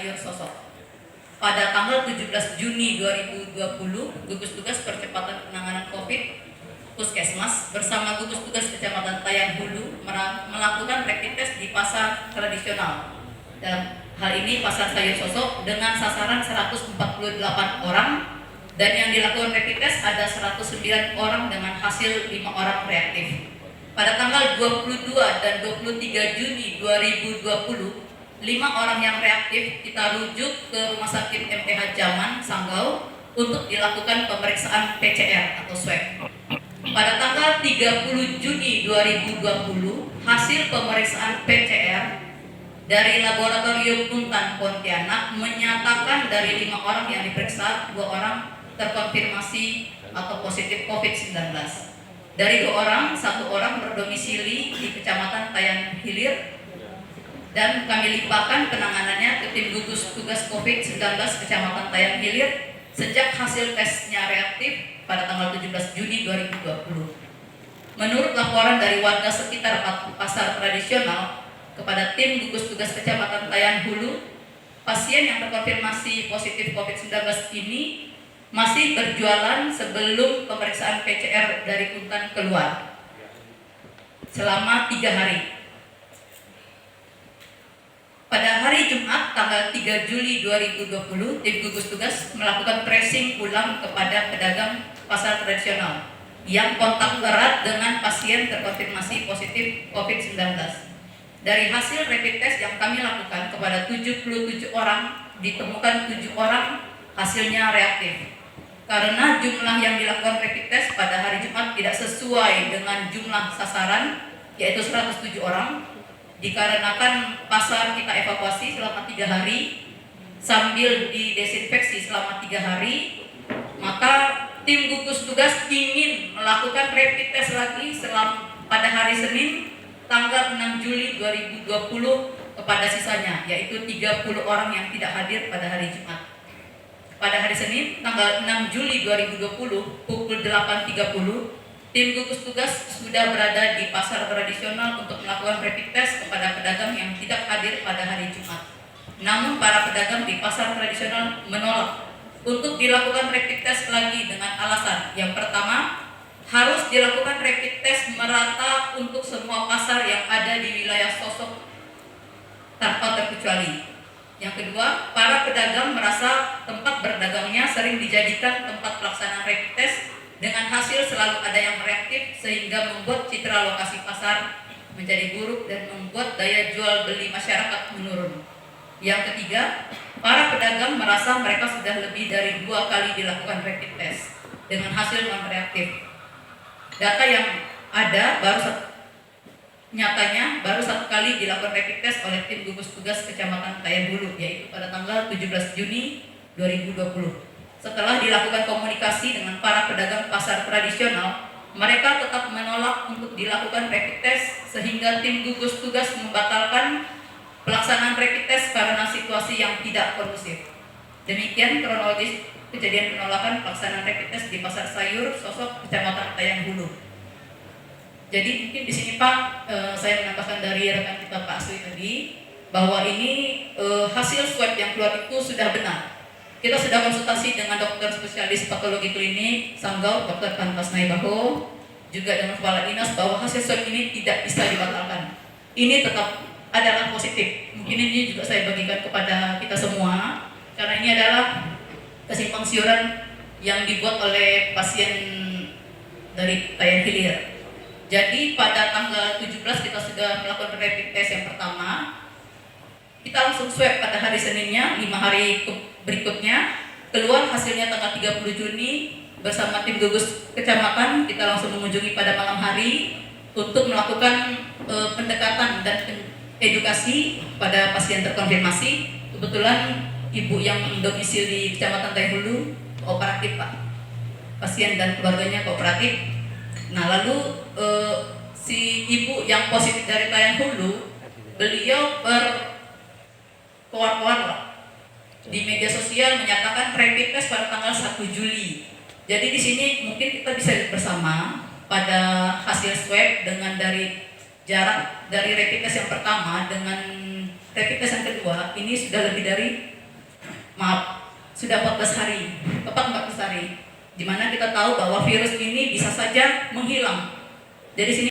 Sayur Sosok. Pada tanggal 17 Juni 2020, gugus tugas percepatan penanganan COVID Puskesmas bersama gugus tugas Kecamatan Tayan Hulu melakukan rapid test di pasar tradisional. Dalam hal ini pasar Sayur Sosok dengan sasaran 148 orang, dan yang dilakukan rapid test ada 109 orang dengan hasil 5 orang reaktif. Pada tanggal 22 dan 23 Juni 2020, 5 orang yang reaktif kita rujuk ke Rumah Sakit MTH Zaman, Sanggau untuk dilakukan pemeriksaan PCR atau swab. Pada tanggal 30 Juni 2020, hasil pemeriksaan PCR dari Laboratorium Untan Pontianak menyatakan dari 5 orang yang diperiksa, 2 orang terkonfirmasi atau positif COVID-19. Dari 2 orang, 1 orang berdomisili di Kecamatan Tayan Hilir, dan kami limpahkan penanganannya ke tim gugus tugas COVID-19 Kecamatan Tayan Hilir sejak hasil tesnya reaktif pada tanggal 17 Juni 2020. Menurut laporan dari warga sekitar pasar tradisional kepada tim gugus tugas Kecamatan Tayan Hulu, pasien yang terkonfirmasi positif COVID-19 ini masih berjualan sebelum pemeriksaan PCR dari Untan keluar selama 3 hari. Pada hari Jumat tanggal 3 Juli 2020, tim gugus tugas melakukan tracing ulang kepada pedagang pasar tradisional yang kontak erat dengan pasien terkonfirmasi positif COVID-19. Dari hasil rapid test yang kami lakukan kepada 77 orang, ditemukan 7 orang hasilnya reaktif. Karena jumlah yang dilakukan rapid test pada hari Jumat tidak sesuai dengan jumlah sasaran, yaitu 107 orang, dikarenakan pasar kita evakuasi selama 3 hari sambil didesinfeksi selama 3 hari, maka tim gugus tugas ingin melakukan rapid test lagi pada hari Senin tanggal 6 Juli 2020 kepada sisanya, yaitu 30 orang yang tidak hadir pada hari Jumat. Pada hari Senin tanggal 6 Juli 2020 pukul 8.30, tim gugus tugas sudah berada di pasar tradisional untuk melakukan rapid test kepada pedagang yang tidak hadir pada hari Jumat. Namun para pedagang di pasar tradisional menolak untuk dilakukan rapid test lagi dengan alasan yang pertama, harus dilakukan rapid test merata untuk semua pasar yang ada di wilayah Sosok tanpa terkecuali. Yang kedua, para pedagang merasa tempat berdagangnya sering dijadikan tempat pelaksanaan rapid test dengan hasil selalu ada yang reaktif sehingga membuat citra lokasi pasar menjadi buruk dan membuat daya jual beli masyarakat menurun. Yang ketiga, para pedagang merasa mereka sudah lebih dari 2 kali dilakukan rapid test dengan hasil non reaktif. Data yang ada nyatanya baru 1 kali dilakukan rapid test oleh tim gugus tugas Kecamatan Tayan Hulu, yaitu pada tanggal 17 Juni 2020. Setelah dilakukan komunikasi dengan para pedagang pasar tradisional, mereka tetap menolak untuk dilakukan rapid test sehingga tim gugus tugas membatalkan pelaksanaan rapid test karena situasi yang tidak kondusif. Demikian kronologis kejadian penolakan pelaksanaan rapid test di Pasar Sayur Sosok Kecamatan Tayan Hulu. Jadi mungkin di sini Pak, saya menambahkan dari rekan kita Pak Aswi tadi bahwa ini hasil swab yang keluar itu sudah benar. Kita sudah konsultasi dengan dokter spesialis patologi klinik Sanggau, Dr. Pantas Naibaho, juga dengan kepala dinas bahwa hasil swab ini tidak bisa dibatalkan. Ini tetap adalah positif. Mungkin ini juga saya bagikan kepada kita semua, karena ini adalah kesimpang siuran yang dibuat oleh pasien dari Tayan Hilir. Jadi pada tanggal 17 kita sudah melakukan rapid test yang pertama. Kita langsung swab pada hari Seninnya, 5 hari berikutnya. Keluar hasilnya tanggal 30 Juni bersama tim gugus kecamatan. Kita langsung mengunjungi pada malam hari untuk melakukan pendekatan dan edukasi pada pasien terkonfirmasi. Kebetulan ibu yang domisili di Kecamatan Tayan Hulu kooperatif Pak. Pasien dan keluarganya kooperatif. Nah lalu si ibu yang positif dari Tayan Hulu, beliau berkoar-koar di media sosial menyatakan rapid test pada tanggal 1 Juli. Jadi di sini mungkin kita bisa lihat bersama pada hasil swab dengan dari jarak dari rapid test yang pertama dengan rapid test yang kedua, ini sudah lebih dari maaf, sudah 14 hari, tepat 14 hari, di mana kita tahu bahwa virus ini bisa saja menghilang. Jadi sini